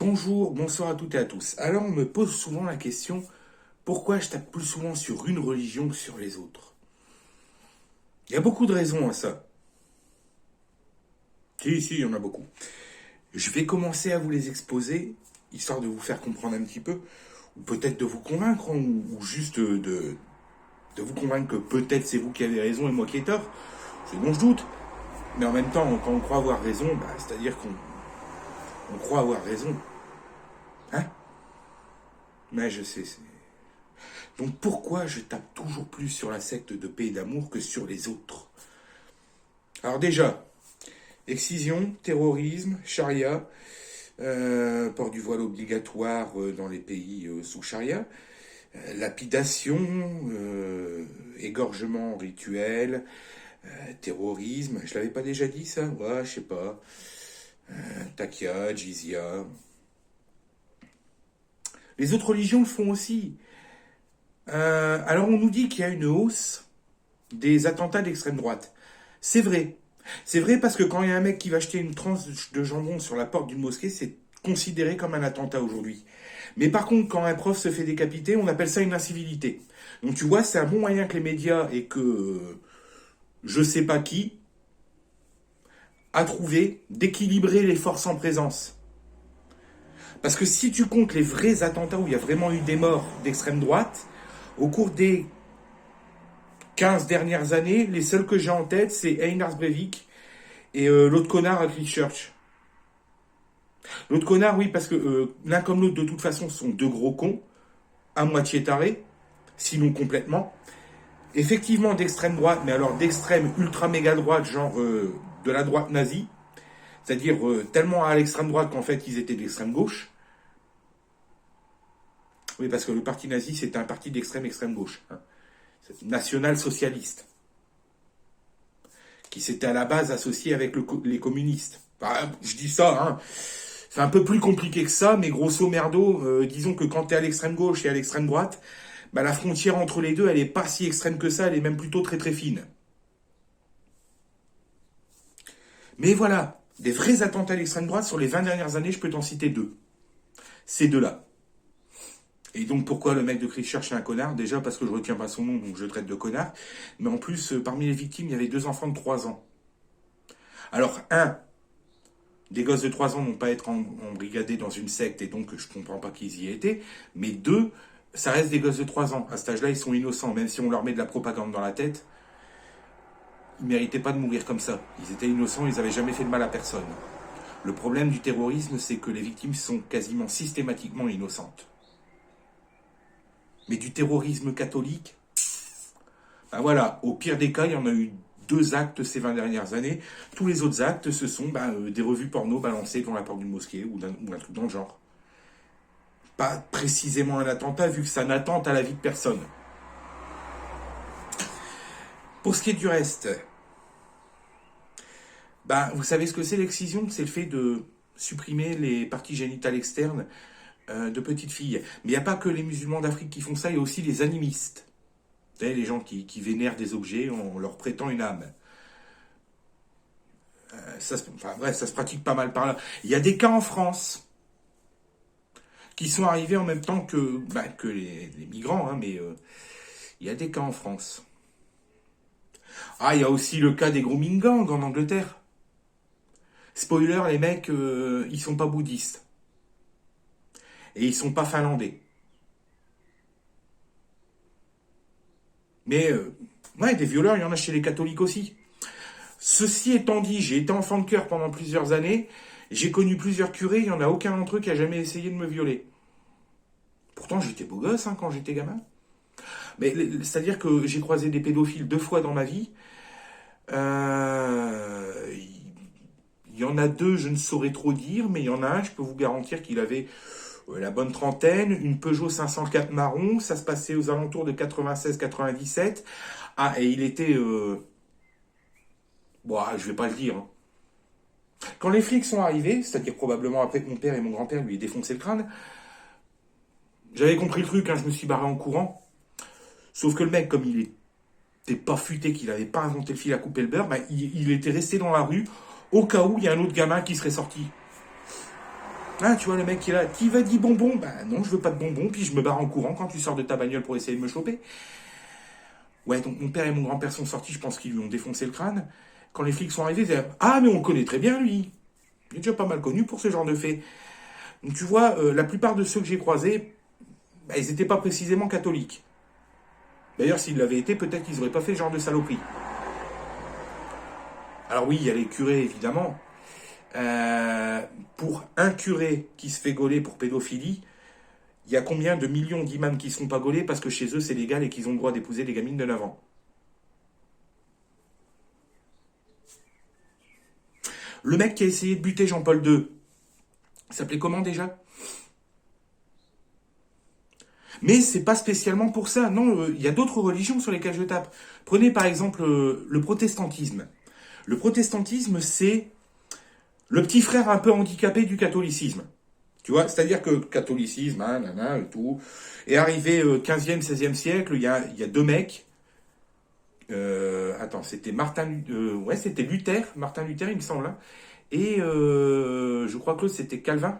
Bonjour, bonsoir à toutes et à tous. Alors on me pose souvent la question, pourquoi je tape plus souvent sur une religion que sur les autres? Il y a beaucoup de raisons à ça. Si, il y en a beaucoup. Je vais commencer à vous les exposer, histoire de vous faire comprendre un petit peu, ou peut-être de vous convaincre, ou juste de vous convaincre que peut-être c'est vous qui avez raison et moi qui ai tort. C'est bon, je doute. Mais en même temps, quand on croit avoir raison, c'est-à-dire qu'on croit avoir raison. Hein? Mais je sais, donc pourquoi je tape toujours plus sur la secte de paix et d'amour que sur les autres? Alors déjà, excision, terrorisme, charia, port du voile obligatoire dans les pays sous charia, lapidation, égorgement rituel, terrorisme, je l'avais pas déjà dit ça? Ouais, je sais pas. Takia, jizya. Les autres religions le font aussi. Alors on nous dit qu'il y a une hausse des attentats d'extrême droite. C'est vrai. C'est vrai parce que quand il y a un mec qui va acheter une tranche de jambon sur la porte d'une mosquée, c'est considéré comme un attentat aujourd'hui. Mais par contre, quand un prof se fait décapiter, on appelle ça une incivilité. Donc tu vois, c'est un bon moyen que les médias et que je sais pas qui a trouvé d'équilibrer les forces en présence. Parce que si tu comptes les vrais attentats où il y a vraiment eu des morts d'extrême droite, au cours des 15 dernières années, les seuls que j'ai en tête, c'est Einars Breivik et l'autre connard à Christchurch. L'autre connard, oui, parce que l'un comme l'autre, de toute façon, sont deux gros cons, à moitié tarés, sinon complètement. Effectivement, d'extrême droite, mais alors d'extrême ultra méga droite, genre de la droite nazie, c'est-à-dire tellement à l'extrême droite qu'en fait, ils étaient d'extrême gauche. Oui, parce que le parti nazi, c'était un parti d'extrême gauche. Hein. National-socialiste. Qui s'était à la base associé avec les communistes. Enfin, je dis ça, hein. C'est un peu plus compliqué que ça, mais grosso merdo, disons que quand tu es à l'extrême gauche et à l'extrême droite, la frontière entre les deux, elle n'est pas si extrême que ça, elle est même plutôt très très fine. Mais voilà, des vrais attentats à l'extrême droite, sur les 20 dernières années, je peux t'en citer deux. Ces deux-là. Et donc pourquoi le mec de Christchurch est un connard? Déjà parce que je retiens pas son nom, donc je le traite de connard. Mais en plus, parmi les victimes, il y avait deux enfants de 3 ans. Alors, des gosses de 3 ans n'ont pas être embrigadés dans une secte, et donc je comprends pas qu'ils y aient été. Mais deux, ça reste des gosses de 3 ans. À cet âge-là, ils sont innocents, même si on leur met de la propagande dans la tête. Ils méritaient pas de mourir comme ça. Ils étaient innocents, ils avaient jamais fait de mal à personne. Le problème du terrorisme, c'est que les victimes sont quasiment systématiquement innocentes. Mais du terrorisme catholique, voilà, au pire des cas, il y en a eu 2 actes ces 20 dernières années. Tous les autres actes, ce sont des revues porno balancées devant la porte d'une mosquée ou un truc dans le genre. Pas précisément un attentat, vu que ça n'attente à la vie de personne. Pour ce qui est du reste, vous savez ce que c'est l'excision? C'est le fait de supprimer les parties génitales externes de petites filles. Mais il n'y a pas que les musulmans d'Afrique qui font ça, il y a aussi les animistes. Vous savez, les gens qui vénèrent des objets en leur prêtant une âme. Ça se pratique pas mal par là. Il y a des cas en France qui sont arrivés en même temps que les migrants, hein, mais il y a des cas en France. Il y a aussi le cas des grooming gangs en Angleterre. Spoiler, les mecs, ils sont pas bouddhistes. Et ils sont pas finlandais. Mais, des violeurs, il y en a chez les catholiques aussi. Ceci étant dit, j'ai été enfant de cœur pendant plusieurs années. J'ai connu plusieurs curés, il n'y en a aucun d'entre eux qui a jamais essayé de me violer. Pourtant, j'étais beau gosse quand j'étais gamin. Mais c'est-à-dire que j'ai croisé des pédophiles 2 fois dans ma vie. Il y en a 2, je ne saurais trop dire, mais il y en a un, je peux vous garantir qu'il avait la bonne trentaine, une Peugeot 504 marron, ça se passait aux alentours de 96-97. Et il était... je vais pas le dire. Hein. Quand les flics sont arrivés, c'est-à-dire probablement après que mon père et mon grand-père lui aient défoncé le crâne, j'avais compris le truc, je me suis barré en courant. Sauf que le mec, comme il était pas futé, qu'il n'avait pas inventé le fil à couper le beurre, il était resté dans la rue au cas où il y a un autre gamin qui serait sorti. Ah, tu vois, le mec qui est là, qui va dire bonbon? Bah non, je veux pas de bonbons, puis je me barre en courant quand tu sors de ta bagnole pour essayer de me choper. Ouais, donc mon père et mon grand-père sont sortis, je pense qu'ils lui ont défoncé le crâne. Quand les flics sont arrivés, ils disaient, ah, mais on le connaît très bien, lui. Il est déjà pas mal connu pour ce genre de fait. Donc tu vois, la plupart de ceux que j'ai croisés, bah, ils n'étaient pas précisément catholiques. D'ailleurs, s'ils l'avaient été, peut-être qu'ils n'auraient pas fait ce genre de saloperie. Alors oui, il y a les curés, évidemment. Pour un curé qui se fait gauler pour pédophilie, il y a combien de millions d'imams qui ne sont pas gaulés parce que chez eux c'est légal et qu'ils ont le droit d'épouser des gamines de 9 ans? Le mec qui a essayé de buter Jean-Paul II, il s'appelait comment déjà? Mais c'est pas spécialement pour ça. Non, il y a d'autres religions sur lesquelles je tape. Prenez par exemple le protestantisme. Le protestantisme, c'est le petit frère un peu handicapé du catholicisme. Tu vois, c'est-à-dire que le catholicisme, hein, nana, et tout, est arrivé 15e, 16e siècle, il y a deux mecs. Attends, c'était ouais, c'était Luther, Martin Luther, il me semble, hein. Et je crois que l'autre, c'était Calvin,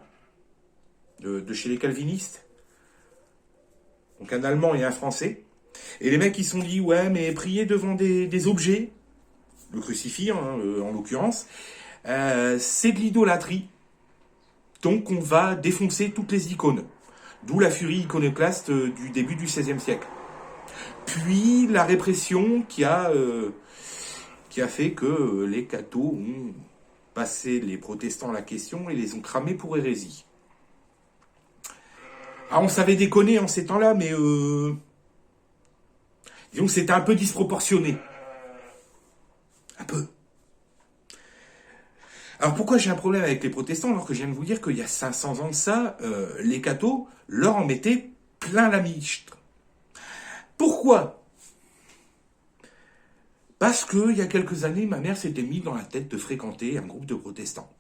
de chez les calvinistes. Donc un Allemand et un Français. Et les mecs, ils se sont dit, ouais, mais prier devant des objets, le crucifix, hein, en l'occurrence, c'est de l'idolâtrie. Donc on va défoncer toutes les icônes. D'où la furie iconoclaste du début du XVIe siècle. Puis la répression qui a fait que les cathos ont passé les protestants à la question et les ont cramés pour hérésie. Ah, on savait déconner en ces temps-là, mais disons que c'était un peu disproportionné. Un peu. Alors pourquoi j'ai un problème avec les protestants alors que je viens de vous dire qu'il y a 500 ans de ça, les cathos leur en mettaient plein la miche. Pourquoi? Parce que il y a quelques années, ma mère s'était mise dans la tête de fréquenter un groupe de protestants.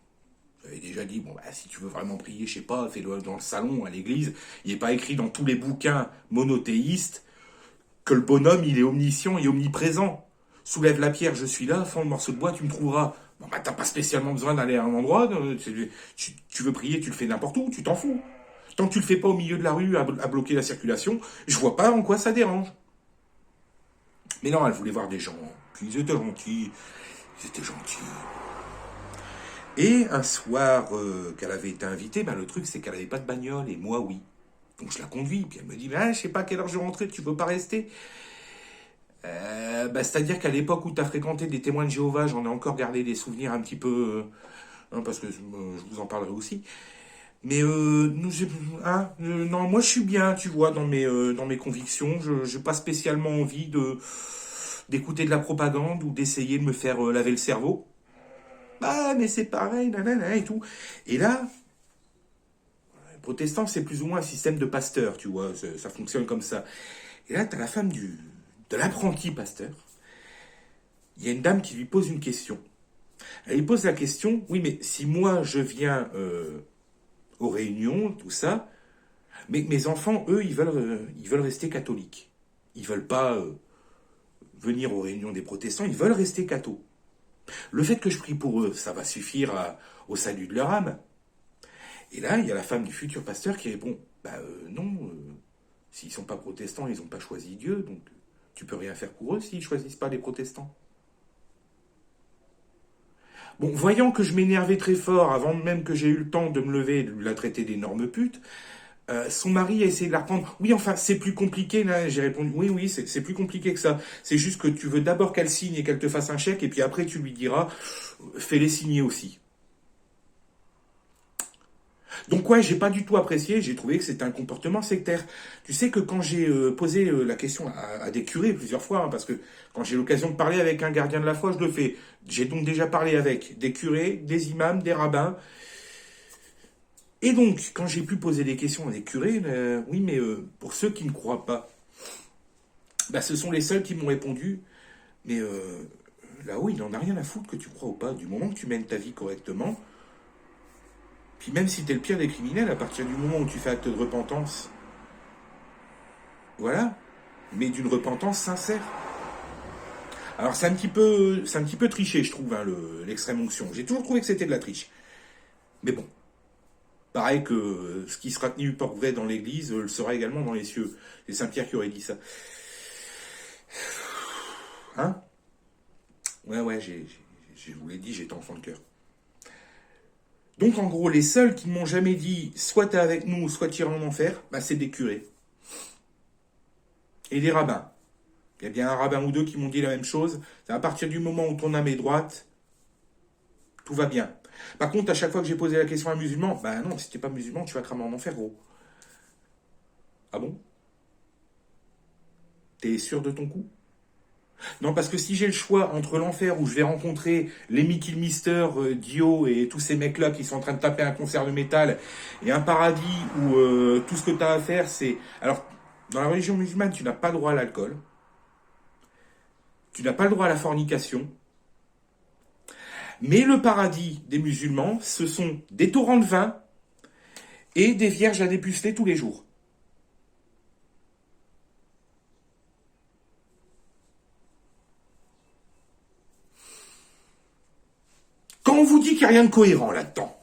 J'avais déjà dit, bon, bah, si tu veux vraiment prier, je sais pas, fais-le dans le salon, à l'église. Il n'est pas écrit dans tous les bouquins monothéistes que le bonhomme, il est omniscient et omniprésent. Soulève la pierre, je suis là, fends le morceau de bois, tu me trouveras. Bon, bah, t'as pas spécialement besoin d'aller à un endroit. Tu veux prier, tu le fais n'importe où, tu t'en fous. Tant que tu le fais pas au milieu de la rue à bloquer la circulation, je vois pas en quoi ça dérange. Mais non, elle voulait voir des gens. Puis ils étaient gentils. Ils étaient gentils. Et un soir qu'elle avait été invitée, ben, le truc c'est qu'elle n'avait pas de bagnole et moi oui. Donc je la conduis, puis elle me dit, je sais pas à quelle heure je vais rentrer, tu veux pas rester? C'est-à-dire qu'à l'époque où tu as fréquenté des témoins de Jéhovah, j'en ai encore gardé des souvenirs un petit peu, parce que je vous en parlerai aussi. Mais non, moi je suis bien, tu vois, dans mes convictions. Je n'ai pas spécialement envie d'écouter de la propagande ou d'essayer de me faire laver le cerveau. Ah, mais c'est pareil, nanana et tout. Et là, les protestants, c'est plus ou moins un système de pasteur, tu vois, ça fonctionne comme ça. Et là, tu as la femme de l'apprenti pasteur. Il y a une dame qui lui pose une question. Elle lui pose la question, oui, mais si moi je viens aux réunions, tout ça, mais mes enfants, eux, ils veulent rester catholiques. Ils veulent pas venir aux réunions des protestants, ils veulent rester cathos. Le fait que je prie pour eux, ça va suffire au salut de leur âme. Et là, il y a la femme du futur pasteur qui répond, non, s'ils sont pas protestants, ils n'ont pas choisi Dieu, donc tu peux rien faire pour eux s'ils choisissent pas les protestants. Bon, voyant que je m'énervais très fort avant même que j'ai eu le temps de me lever et de la traiter d'énorme pute, son mari a essayé de la reprendre. Oui, enfin, c'est plus compliqué, là. J'ai répondu, oui, c'est plus compliqué que ça. C'est juste que tu veux d'abord qu'elle signe et qu'elle te fasse un chèque, et puis après, tu lui diras, fais-les signer aussi. Donc ouais, j'ai pas du tout apprécié, j'ai trouvé que c'était un comportement sectaire. Tu sais que quand j'ai posé la question à des curés plusieurs fois, hein, parce que quand j'ai l'occasion de parler avec un gardien de la foi, je le fais. J'ai donc déjà parlé avec des curés, des imams, des rabbins. Et donc, quand j'ai pu poser des questions à des curés, oui, mais pour ceux qui ne croient pas, ce sont les seuls qui m'ont répondu, mais là-haut, il n'en a rien à foutre que tu crois ou pas. Du moment que tu mènes ta vie correctement, puis même si t'es le pire des criminels, à partir du moment où tu fais acte de repentance, voilà, mais d'une repentance sincère. Alors c'est un petit peu triché, je trouve, hein, l'extrême onction. J'ai toujours trouvé que c'était de la triche. Mais bon, Pareil que ce qui sera tenu pour vrai dans l'église le sera également dans les cieux. C'est Saint Pierre qui aurait dit ça. Hein? Ouais, je vous l'ai dit, j'étais enfant de cœur. Donc en gros, les seuls qui ne m'ont jamais dit soit t'es avec nous, soit t'iras en enfer, bah, c'est des curés. Et des rabbins. Il y a bien un rabbin ou deux qui m'ont dit la même chose. C'est à partir du moment où ton âme est droite, tout va bien. Par contre, à chaque fois que j'ai posé la question à un musulman, bah non, si t'es pas musulman, tu vas cramer en enfer, gros. Ah bon? T'es sûr de ton coup? Non, parce que si j'ai le choix entre l'enfer où je vais rencontrer les Mickey Mister, Dio et tous ces mecs-là qui sont en train de taper un concert de métal, et un paradis où tout ce que tu as à faire, c'est... Alors, dans la religion musulmane, tu n'as pas le droit à l'alcool, tu n'as pas le droit à la fornication, mais le paradis des musulmans, ce sont des torrents de vin et des vierges à dépuceler tous les jours. Quand on vous dit qu'il n'y a rien de cohérent là-dedans.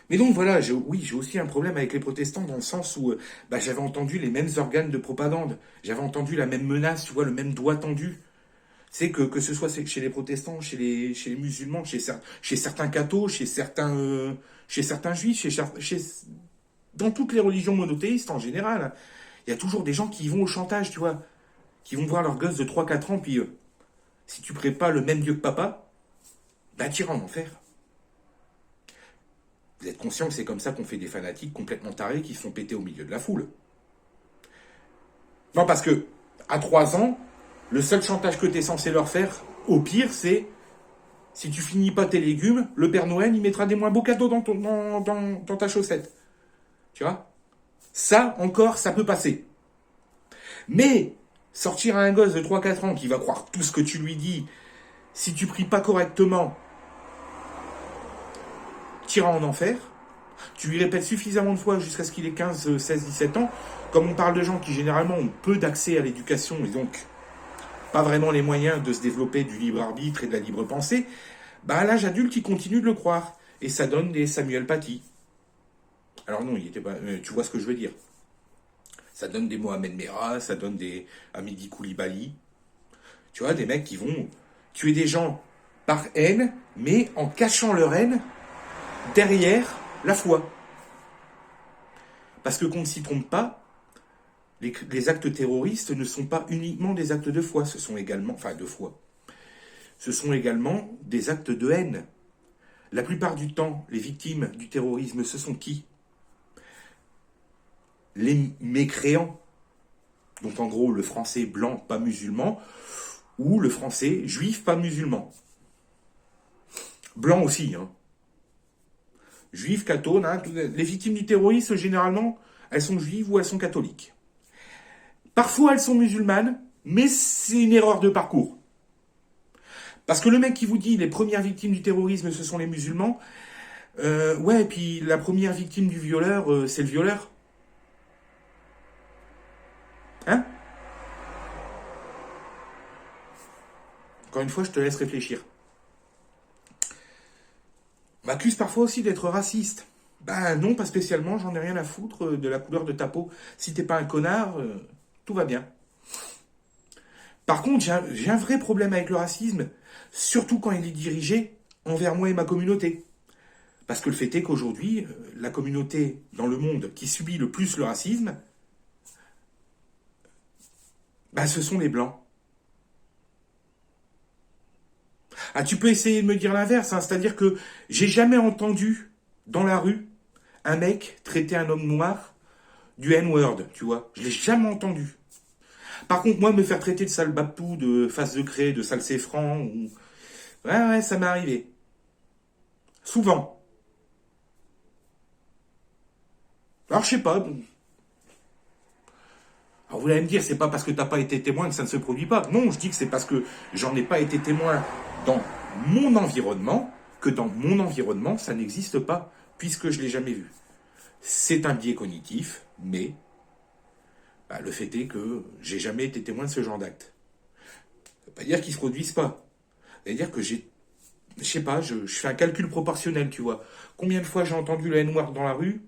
Mais donc voilà, j'ai aussi un problème avec les protestants dans le sens où j'avais entendu les mêmes organes de propagande. J'avais entendu la même menace, tu vois, le même doigt tendu. C'est que ce soit chez les protestants, chez les musulmans, chez certains cathos, chez certains juifs, dans toutes les religions monothéistes en général, il y a toujours des gens qui vont au chantage, tu vois, qui vont voir leur gosse de 3-4 ans, puis si tu pries pas le même Dieu que papa, bah t'iras en enfer. Vous êtes conscient que c'est comme ça qu'on fait des fanatiques complètement tarés qui se font péter au milieu de la foule. Non, parce que à 3 ans, le seul chantage que tu es censé leur faire, au pire, c'est si tu finis pas tes légumes, le Père Noël, il mettra des moins beaux cadeaux dans ta chaussette. Tu vois? Ça, encore, ça peut passer. Mais sortir à un gosse de 3-4 ans qui va croire tout ce que tu lui dis, si tu pries pas correctement, tu iras en enfer. Tu lui répètes suffisamment de fois jusqu'à ce qu'il ait 15, 16, 17 ans. Comme on parle de gens qui généralement ont peu d'accès à l'éducation et donc pas vraiment les moyens de se développer du libre arbitre et de la libre pensée, à l'âge adulte, ils continuent de le croire. Et ça donne des Samuel Paty. Alors non, il était pas. Tu vois ce que je veux dire. Ça donne des Mohamed Merah, ça donne des Hamidi Koulibaly. Tu vois, des mecs qui vont tuer des gens par haine, mais en cachant leur haine derrière la foi. Parce que qu'on ne s'y trompe pas, les actes terroristes ne sont pas uniquement des actes de foi, ce sont également, de foi. Ce sont également des actes de haine. La plupart du temps, les victimes du terrorisme, ce sont qui? Les mécréants. Donc en gros, le français blanc pas musulman, ou le français juif pas musulman. Blanc aussi, hein. Juifs, cathos, les victimes du terrorisme, généralement, elles sont juives ou elles sont catholiques. Parfois, elles sont musulmanes, mais c'est une erreur de parcours. Parce que le mec qui vous dit les premières victimes du terrorisme, ce sont les musulmans, et puis la première victime du violeur, c'est le violeur. Hein? Encore une fois, je te laisse réfléchir. On m'accuse parfois aussi d'être raciste. Non, pas spécialement, j'en ai rien à foutre de la couleur de ta peau. Si t'es pas un connard, tout va bien. Par contre, j'ai un vrai problème avec le racisme, surtout quand il est dirigé envers moi et ma communauté. Parce que le fait est qu'aujourd'hui, la communauté dans le monde qui subit le plus le racisme, ce sont les Blancs. Ah, tu peux essayer de me dire l'inverse, hein, c'est-à-dire que j'ai jamais entendu dans la rue un mec traiter un homme noir du N-word, tu vois. Je l'ai jamais entendu. Par contre, moi, me faire traiter de sale babtou, de face de craie, de sale séfran, ou... Ouais, ça m'est arrivé. Souvent. Alors, je sais pas. Alors, vous allez me dire, c'est pas parce que t'as pas été témoin que ça ne se produit pas. Non, je dis que c'est parce que j'en ai pas été témoin dans mon environnement, que dans mon environnement, ça n'existe pas, puisque je l'ai jamais vu. C'est un biais cognitif, mais le fait est que j'ai jamais été témoin de ce genre d'actes. Ça veut pas dire qu'ils se produisent pas. Ça veut dire que j'ai je sais pas, je fais un calcul proportionnel, tu vois. Combien de fois j'ai entendu le N-word dans la rue?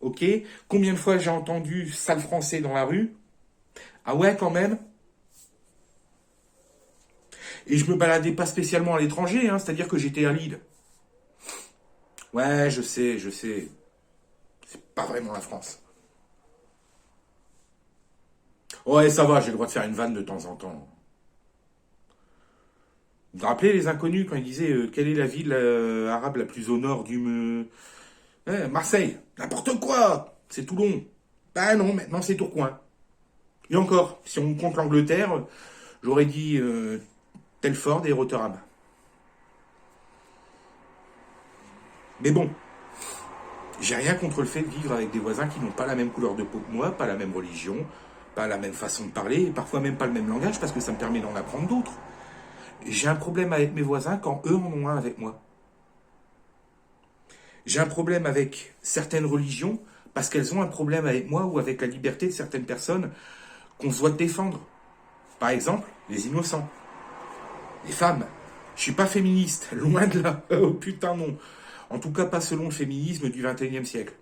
Ok. Combien de fois j'ai entendu sale français dans la rue? Ah ouais, quand même. Et je me baladais pas spécialement à l'étranger, hein, c'est-à-dire que j'étais à Lille. Ouais, je sais, je sais. C'est pas vraiment la France. Ouais, ça va, j'ai le droit de faire une vanne de temps en temps. Vous vous rappelez les inconnus quand ils disaient quelle est la ville arabe la plus au nord Marseille. N'importe quoi. C'est Toulon. Bah non, maintenant c'est Tourcoing. Et encore, si on compte l'Angleterre, j'aurais dit Telford et Rotterdam. Mais bon, j'ai rien contre le fait de vivre avec des voisins qui n'ont pas la même couleur de peau que moi, pas la même religion, pas la même façon de parler, et parfois même pas le même langage, parce que ça me permet d'en apprendre d'autres. J'ai un problème avec mes voisins quand eux en ont un avec moi. J'ai un problème avec certaines religions parce qu'elles ont un problème avec moi ou avec la liberté de certaines personnes qu'on se doit défendre. Par exemple, les innocents, les femmes. Je suis pas féministe, loin de là. Oh putain non. En tout cas pas selon le féminisme du XXIe siècle.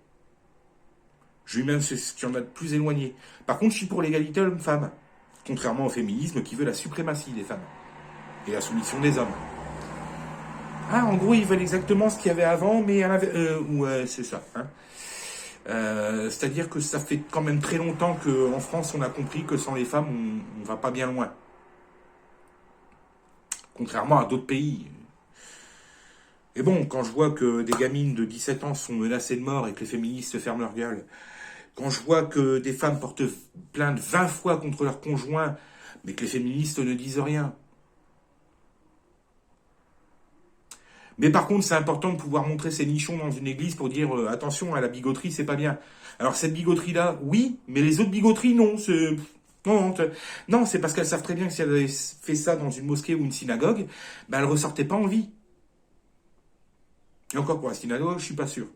Je suis même ce qui en a de plus éloigné. Par contre, je suis pour l'égalité homme-femme. Contrairement au féminisme qui veut la suprématie des femmes et la soumission des hommes. Ah, en gros, ils veulent exactement ce qu'il y avait avant, mais ouais, c'est ça. Hein. C'est-à-dire que ça fait quand même très longtemps qu'en France, on a compris que sans les femmes, on va pas bien loin. Contrairement à d'autres pays. Et bon, quand je vois que des gamines de 17 ans sont menacées de mort et que les féministes ferment leur gueule, quand je vois que des femmes portent plainte 20 fois contre leur conjoint, mais que les féministes ne disent rien. Mais par contre, c'est important de pouvoir montrer ses nichons dans une église pour dire attention, à la bigoterie, c'est pas bien. Alors cette bigoterie-là, oui, mais les autres bigoteries, non. Non, c'est parce qu'elles savent très bien que si elles avaient fait ça dans une mosquée ou une synagogue, ben elles ressortaient pas en vie. Et encore pour la synagogue, je suis pas sûr.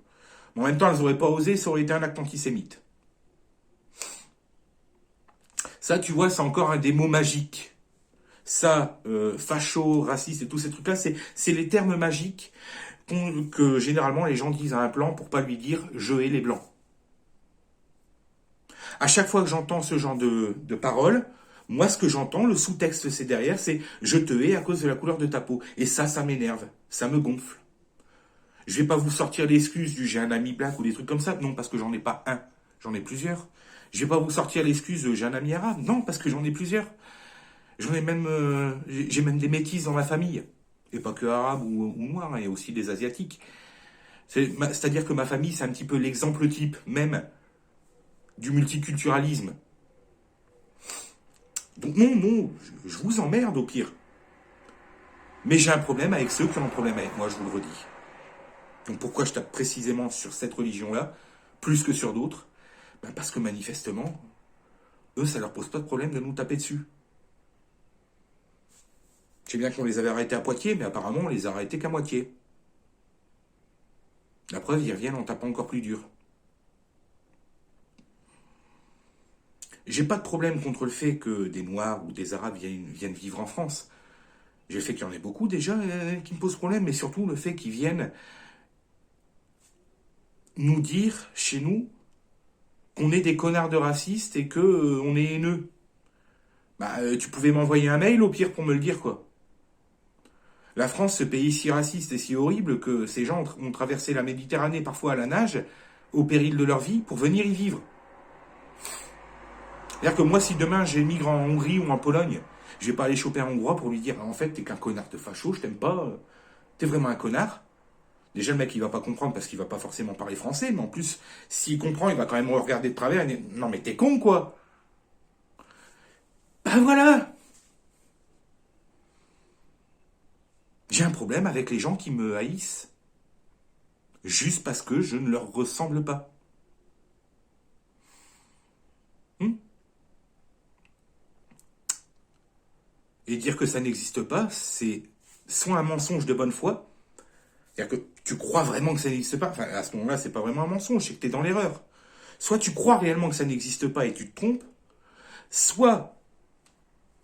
Mais en même temps, elles n'auraient pas osé, ça aurait été un acte antisémite. Ça, tu vois, c'est encore un des mots magiques. Ça, facho, raciste et tous ces trucs-là, c'est les termes magiques que généralement les gens disent à un blanc pour pas lui dire je hais les blancs. À chaque fois que j'entends ce genre de paroles, moi ce que j'entends, le sous-texte c'est derrière, c'est je te hais à cause de la couleur de ta peau. Et ça m'énerve, ça me gonfle. Je vais pas vous sortir l'excuse du j'ai un ami black ou des trucs comme ça, non parce que j'en ai pas un, j'en ai plusieurs. Je vais pas vous sortir l'excuse de j'ai un ami arabe, non parce que j'en ai plusieurs. J'en ai même, j'ai même des métis dans ma famille. Et pas que arabes ou noirs, hein, il y a aussi des asiatiques. C'est-à-dire que ma famille, c'est un petit peu l'exemple type même du multiculturalisme. Donc non, je vous emmerde au pire. Mais j'ai un problème avec ceux qui ont un problème avec moi, je vous le redis. Donc pourquoi je tape précisément sur cette religion-là, plus que sur d'autres? Ben parce que manifestement, eux, ça leur pose pas de problème de nous taper dessus. Je sais bien qu'on les avait arrêtés à Poitiers, mais apparemment on les a arrêtés qu'à moitié. La preuve, ils reviennent en tapant encore plus dur. J'ai pas de problème contre le fait que des Noirs ou des Arabes viennent vivre en France. J'ai le fait qu'il y en ait beaucoup déjà qui me posent problème, mais surtout le fait qu'ils viennent nous dire, chez nous, qu'on est des connards de racistes et que on est haineux. Bah, tu pouvais m'envoyer un mail au pire pour me le dire, quoi. La France, ce pays si raciste et si horrible que ces gens ont traversé la Méditerranée parfois à la nage, au péril de leur vie, pour venir y vivre. C'est-à-dire que moi, si demain j'émigre en Hongrie ou en Pologne, je vais pas aller choper un Hongrois pour lui dire en fait, t'es qu'un connard de facho, je t'aime pas, t'es vraiment un connard. Déjà, le mec, il va pas comprendre parce qu'il va pas forcément parler français, mais en plus, s'il comprend, il va quand même me regarder de travers et dire non, mais t'es con, quoi. Ben voilà. J'ai un problème avec les gens qui me haïssent. Juste parce que je ne leur ressemble pas. Et dire que ça n'existe pas, c'est soit un mensonge de bonne foi, c'est-à-dire que tu crois vraiment que ça n'existe pas, enfin à ce moment-là, c'est pas vraiment un mensonge, c'est que tu es dans l'erreur. Soit tu crois réellement que ça n'existe pas et tu te trompes, soit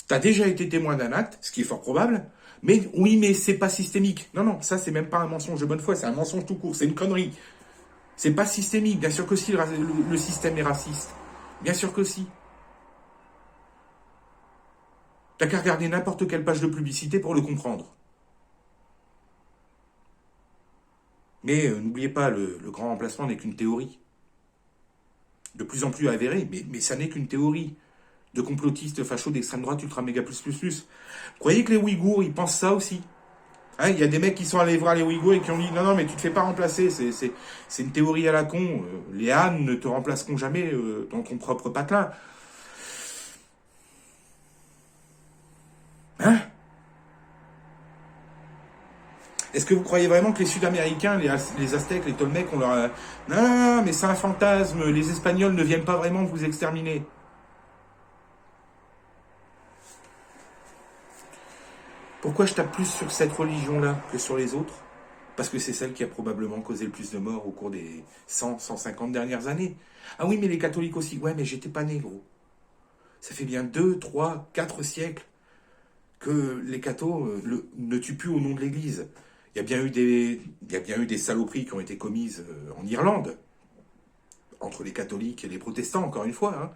tu as déjà été témoin d'un acte, ce qui est fort probable, Mais oui, mais c'est pas systémique. Non, non, ça c'est même pas un mensonge de bonne foi, c'est un mensonge tout court, c'est une connerie. C'est pas systémique, bien sûr que si, le système est raciste. Bien sûr que si. T'as qu'à regarder n'importe quelle page de publicité pour le comprendre. Mais n'oubliez pas, le grand remplacement n'est qu'une théorie. De plus en plus avérée, mais ça n'est qu'une théorie. De complotistes fachos d'extrême droite ultra méga plus plus plus. Vous croyez que les Ouïghours, ils pensent ça aussi? Hein, il y a des mecs qui sont allés voir les Ouïghours et qui ont dit non, non, mais tu te fais pas remplacer, c'est une théorie à la con. Les ânes ne te remplaceront jamais dans ton propre patelin. Hein? Est-ce que vous croyez vraiment que les Sud-Américains, les Aztèques, les Tolmecs, on leur a... Non, non, non, mais c'est un fantasme, les Espagnols ne viennent pas vraiment vous exterminer. Pourquoi je tape plus sur cette religion-là que sur les autres? Parce que c'est celle qui a probablement causé le plus de morts au cours des 100, 150 dernières années. Ah oui, mais les catholiques aussi. Ouais, mais j'étais pas né, gros. Ça fait bien 2, 3, 4 siècles que les cathos ne tuent plus au nom de l'Église. Il y a bien eu des saloperies qui ont été commises en Irlande, entre les catholiques et les protestants, encore une fois. Hein.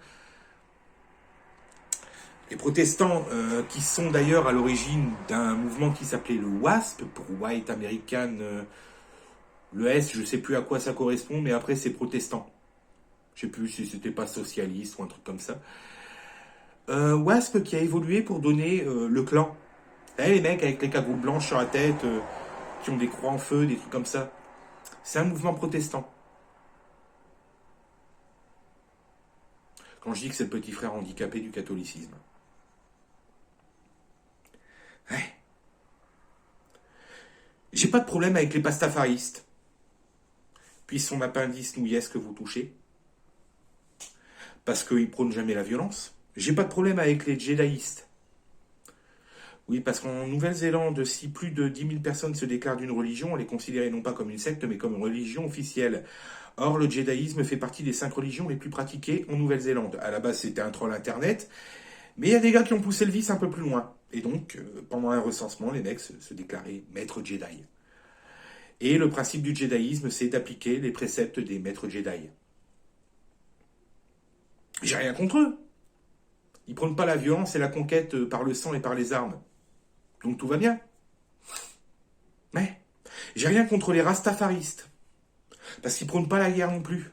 Les protestants, qui sont d'ailleurs à l'origine d'un mouvement qui s'appelait le WASP, pour White American, le S, je ne sais plus à quoi ça correspond, mais après c'est protestant. Je ne sais plus si c'était pas socialiste ou un truc comme ça. WASP qui a évolué pour donner le clan. Les mecs avec les cagoules blanches sur la tête, qui ont des croix en feu, des trucs comme ça. C'est un mouvement protestant. Quand je dis que c'est le petit frère handicapé du catholicisme. Ouais. J'ai pas de problème avec les pastafaristes. Puis son appendice nouillesque que vous touchez. Parce qu'ils prônent jamais la violence. J'ai pas de problème avec les djihadistes. Oui, parce qu'en Nouvelle-Zélande, si plus de 10 000 personnes se déclarent d'une religion, elle est considérée non pas comme une secte, mais comme une religion officielle. Or, le djihadisme fait partie des 5 religions les plus pratiquées en Nouvelle-Zélande. À la base, c'était un troll internet, mais il y a des gars qui ont poussé le vice un peu plus loin. Et donc, pendant un recensement, les mecs se déclaraient maîtres Jedi. Et le principe du djihadisme, c'est d'appliquer les préceptes des maîtres Jedi. J'ai rien contre eux. Ils prônent pas la violence et la conquête par le sang et par les armes. Donc tout va bien. Mais j'ai rien contre les rastafaristes. Parce qu'ils prônent pas la guerre non plus.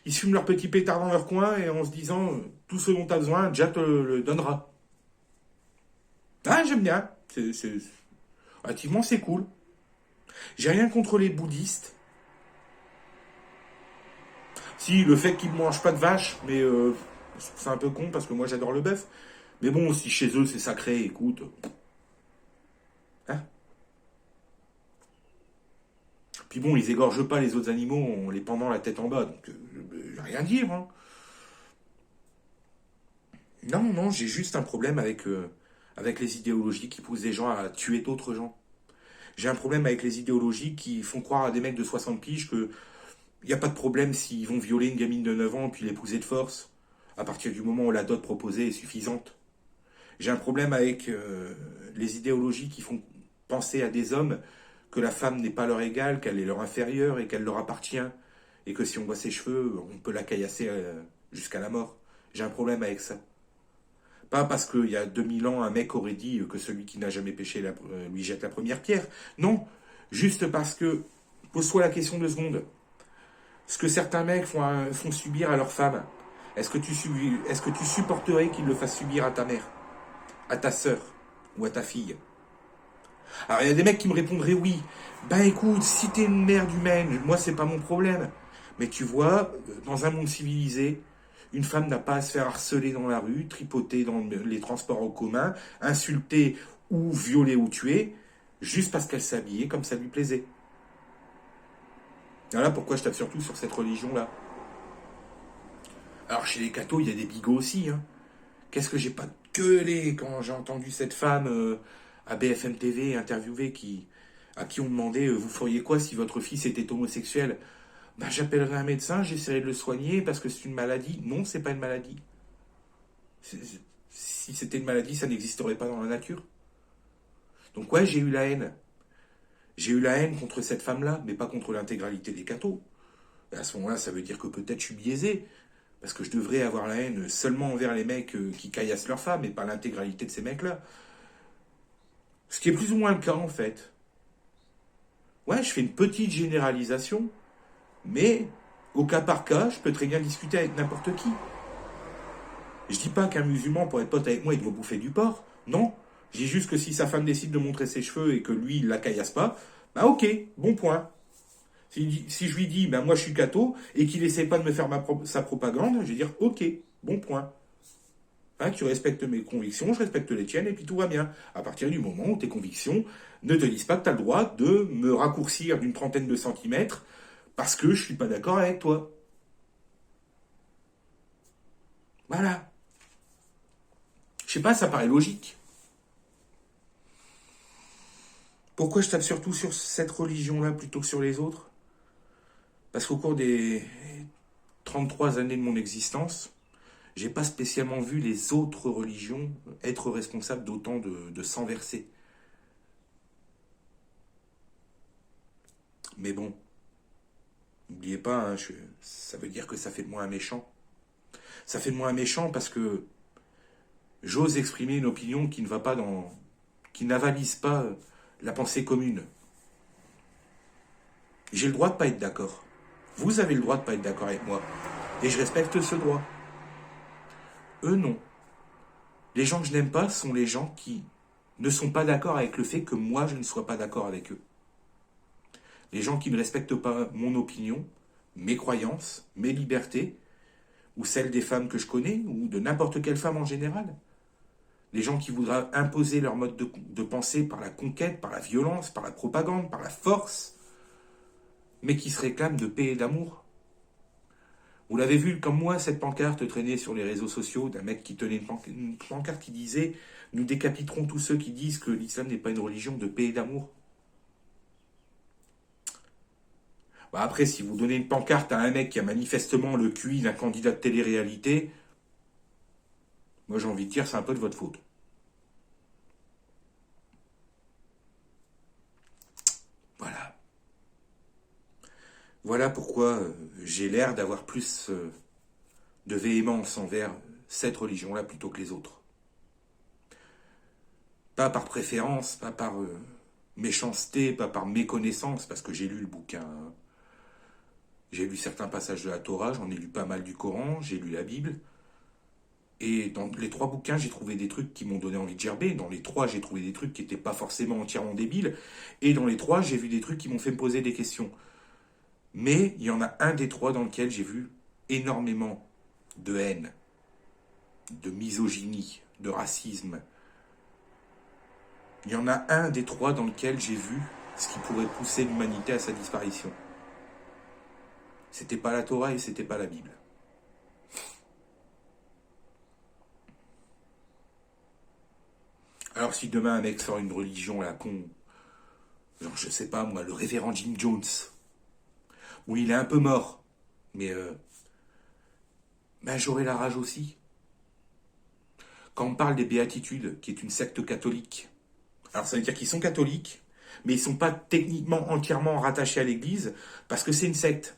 Ils fument leur petit pétard dans leur coin et en se disant tout ce dont tu as besoin, Jack te le donnera. Ah, j'aime bien. Relativement, c'est cool. J'ai rien contre les bouddhistes. Si, le fait qu'ils ne mangent pas de vache, mais c'est un peu con parce que moi j'adore le bœuf. Mais bon, si chez eux c'est sacré, écoute. Hein. Puis bon, ils égorgent pas les autres animaux en les pendant la tête en bas, donc j'ai rien à dire. Hein. Non, non, j'ai juste un problème avec les idéologies qui poussent des gens à tuer d'autres gens. J'ai un problème avec les idéologies qui font croire à des mecs de 60 piges que il n'y a pas de problème s'ils vont violer une gamine de 9 ans puis l'épouser de force, à partir du moment où la dot proposée est suffisante. J'ai un problème avec les idéologies qui font penser à des hommes que la femme n'est pas leur égale, qu'elle est leur inférieure et qu'elle leur appartient, et que si on voit ses cheveux, on peut la caillasser jusqu'à la mort. J'ai un problème avec ça. Pas parce qu'il y a 2000 ans, un mec aurait dit que celui qui n'a jamais péché lui jette la première pierre. Non, juste parce que, pose-toi la question 2 secondes. Ce que certains mecs font subir à leur femme, est-ce que tu supporterais qu'ils le fassent subir à ta mère, à ta sœur ou à ta fille? Alors il y a des mecs qui me répondraient oui. Ben écoute, si t'es une merde humaine, moi c'est pas mon problème. Mais tu vois, dans un monde civilisé, une femme n'a pas à se faire harceler dans la rue, tripoter dans les transports en commun, insulter ou violer ou tuer, juste parce qu'elle s'est habillée comme ça lui plaisait. Voilà pourquoi je tape surtout sur cette religion-là. Alors chez les cathos, il y a des bigots aussi. Hein. Qu'est-ce que j'ai pas gueulé quand j'ai entendu cette femme à BFM TV interviewée à qui on demandait vous feriez quoi si votre fils était homosexuel? Ben, j'appellerais un médecin, j'essaierai de le soigner parce que c'est une maladie. Non, c'est pas une maladie. Si c'était une maladie, ça n'existerait pas dans la nature. Donc ouais, j'ai eu la haine. J'ai eu la haine contre cette femme-là, mais pas contre l'intégralité des cathos. Et à ce moment-là, ça veut dire que peut-être je suis biaisé, parce que je devrais avoir la haine seulement envers les mecs qui caillassent leurs femmes, et pas l'intégralité de ces mecs-là. Ce qui est plus ou moins le cas, en fait. Ouais, je fais une petite généralisation, mais au cas par cas, je peux très bien discuter avec n'importe qui. Je dis pas qu'un musulman, pour être pote avec moi, il doit bouffer du porc. Non. Je dis juste que si sa femme décide de montrer ses cheveux et que lui, il la caillasse pas, bah ok, bon point. Si je lui dis, ben moi je suis catho, et qu'il essaie pas de me faire sa propagande, je vais dire, ok, bon point. Hein, tu respectes mes convictions, je respecte les tiennes, et puis tout va bien. À partir du moment où tes convictions ne te disent pas que tu as le droit de me raccourcir d'une trentaine de centimètres parce que je suis pas d'accord avec toi. Voilà. Je sais pas, ça paraît logique. Pourquoi je tape surtout sur cette religion-là plutôt que sur les autres? Parce qu'au cours des 33 années de mon existence, j'ai pas spécialement vu les autres religions être responsables d'autant de sang versé. Mais bon, n'oubliez pas, hein, ça veut dire que ça fait de moi un méchant. Ça fait de moi un méchant parce que j'ose exprimer une opinion qui ne va pas dans, qui n'avalise pas la pensée commune. J'ai le droit de pas être d'accord. Vous avez le droit de pas être d'accord avec moi. Et je respecte ce droit. Eux, non. Les gens que je n'aime pas sont les gens qui ne sont pas d'accord avec le fait que moi, je ne sois pas d'accord avec eux. Les gens qui ne respectent pas mon opinion, mes croyances, mes libertés, ou celles des femmes que je connais, ou de n'importe quelle femme en général. Les gens qui voudraient imposer leur mode de pensée par la conquête, par la violence, par la propagande, par la force, mais qui se réclament de paix et d'amour. Vous l'avez vu comme moi, cette pancarte traînée sur les réseaux sociaux d'un mec qui tenait une pancarte qui disait « Nous décapiterons tous ceux qui disent que l'islam n'est pas une religion de paix et d'amour ». Bah après, si vous donnez une pancarte à un mec qui a manifestement le QI d'un candidat de télé-réalité, moi j'ai envie de dire c'est un peu de votre faute. Voilà. Voilà pourquoi j'ai l'air d'avoir plus de véhémence envers cette religion-là plutôt que les autres. Pas par préférence, pas par méchanceté, pas par méconnaissance, parce que j'ai lu le bouquin. Hein. J'ai lu certains passages de la Torah, j'en ai lu pas mal du Coran, j'ai lu la Bible. Et dans les 3 bouquins, j'ai trouvé des trucs qui m'ont donné envie de gerber. Dans les 3, j'ai trouvé des trucs qui n'étaient pas forcément entièrement débiles. Et dans les 3, j'ai vu des trucs qui m'ont fait me poser des questions. Mais il y en a un des 3 dans lequel j'ai vu énormément de haine, de misogynie, de racisme. Il y en a un des 3 dans lequel j'ai vu ce qui pourrait pousser l'humanité à sa disparition. C'était pas la Torah et c'était pas la Bible. Alors si demain un mec sort une religion à la con, genre je sais pas moi, le révérend Jim Jones, où il est un peu mort, mais ben j'aurai la rage aussi. Quand on parle des béatitudes, qui est une secte catholique, alors ça veut dire qu'ils sont catholiques, mais ils ne sont pas techniquement entièrement rattachés à l'église, parce que c'est une secte.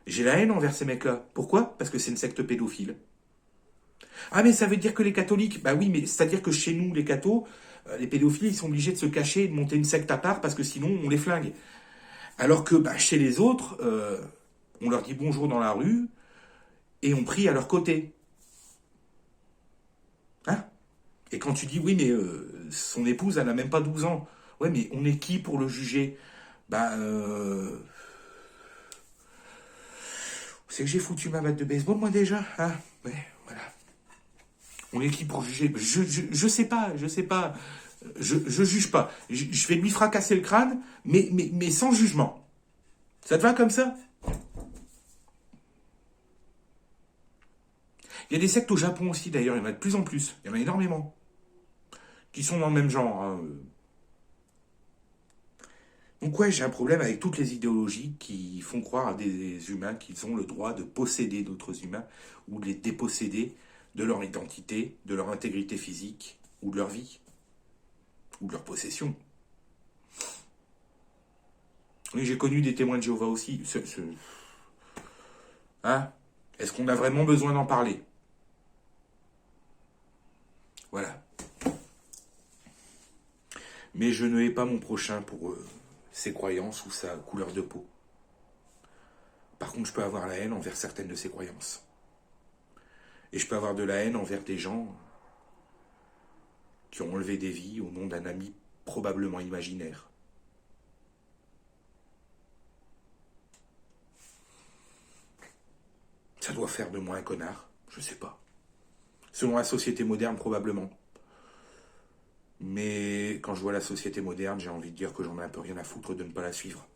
J'ai la haine envers ces mecs-là. Pourquoi? Parce que c'est une secte pédophile. Ah mais ça veut dire que les catholiques, bah oui, mais c'est-à-dire que chez nous, les cathos, les pédophiles, ils sont obligés de se cacher et de monter une secte à part, parce que sinon, on les flingue. Alors que bah, chez les autres, on leur dit bonjour dans la rue, et on prie à leur côté. Hein? Et quand tu dis, oui, mais son épouse, elle n'a même pas 12 ans. Ouais, mais on est qui pour le juger? Bah, c'est que j'ai foutu ma batte de baseball, moi, déjà. Hein? Ouais, voilà. On est qui pour juger? Je sais pas, je sais pas. Je juge pas. Je vais lui fracasser le crâne, mais sans jugement. Ça te va comme ça? Il y a des sectes au Japon aussi, d'ailleurs, il y en a de plus en plus. Il y en a énormément. Qui sont dans le même genre. Hein. Donc ouais, j'ai un problème avec toutes les idéologies qui font croire à des humains qu'ils ont le droit de posséder d'autres humains ou de les déposséder de leur identité, de leur intégrité physique ou de leur vie. ou de leur possession. Oui, j'ai connu des témoins de Jéhovah aussi. Hein? Est-ce qu'on a vraiment besoin d'en parler? Voilà. Mais je ne hais pas mon prochain pour ses croyances ou sa couleur de peau. Par contre, je peux avoir la haine envers certaines de ses croyances. Et je peux avoir de la haine envers des gens qui ont enlevé des vies au nom d'un ami probablement imaginaire. Ça doit faire de moi un connard, je sais pas. Selon la société moderne, probablement. Mais quand je vois la société moderne, j'ai envie de dire que j'en ai un peu rien à foutre de ne pas la suivre.